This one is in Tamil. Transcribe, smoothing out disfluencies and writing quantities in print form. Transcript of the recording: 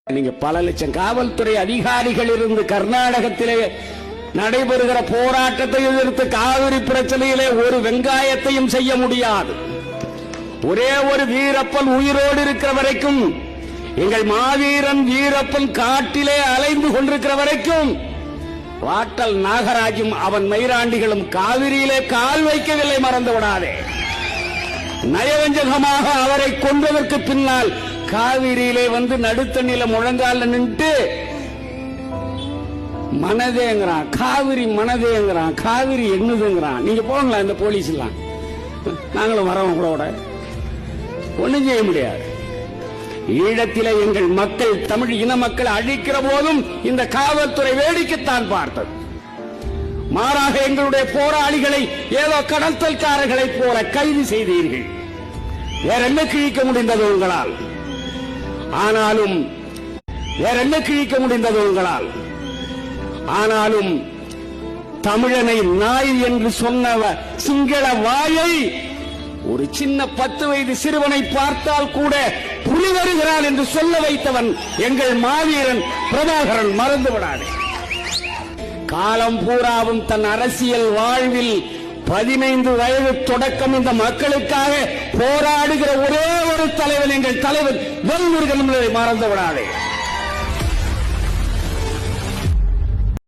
நீங்க பல லட்சம் காவல்துறை அதிகாரிகள் இருந்து கர்நாடகத்திலே நடைபெறுகிற போராட்டத்தை எதிர்த்து காவிரி பிரச்சனையிலே ஒரு வெங்காயத்தையும் செய்ய முடியாது. ஒரே ஒரு வீரப்பன் உயிரோடு இருக்கிற வரைக்கும், எங்கள் மாவீரன் வீரப்பன் காட்டிலே அலைந்து கொண்டிருக்கிற வரைக்கும் வாட்டல் நாகராஜும் அவன் மயிராண்டிகளும் காவிரியிலே கால் வைக்கவில்லை. மறந்து விடாதே. நயவஞ்சகமாக அவரை கொன்றதற்கு பின்னால் காவிரியிலே வந்து நடுத்தண்ணில முழங்கால நின்று மனதேங்கிறான், காவிரி மனதேங்கிறான், காவிரி என்னதுங்கிறான். நீங்க போங்களா இந்த போலீஸ் எல்லாம், நாங்களும் வரவங்க கூட ஒண்ணும் செய்ய முடியாது. ஈழத்திலே எங்கள் மக்கள், தமிழ் இன மக்கள் அழிக்கிற போதும் இந்த காவல்துறை வேடிக்கைத்தான் பார்த்தது. மாறாக எங்களுடைய போராளிகளை ஏதோ கடத்தல்காரர்களை போல கைது செய்தீர்கள். வேற என்ன கிழிக்க முடிந்தது உங்களால்? ஆனாலும் வேற என்ன கிழிக்க முடிந்தது உங்களால்? ஆனாலும் தமிழனை நாய் என்று சொன்ன சிங்கள வாயை ஒரு சின்ன 10 வயது சிறுவனை பார்த்தால் கூட புலி வருகிறான் என்று சொல்ல வைத்தவன் எங்கள் மாவீரன் பிரபாகரன். மறந்து விடாதே. காலம் பூராவும் தன் அரசியல் வாழ்வில் 15 வயது தொடக்கம் இந்த மக்களுக்காக போராடுகிற ஒரே ஒரு தலைவன் எங்கள் தலைவர் வேல்முருகன். மறந்து விடாதே.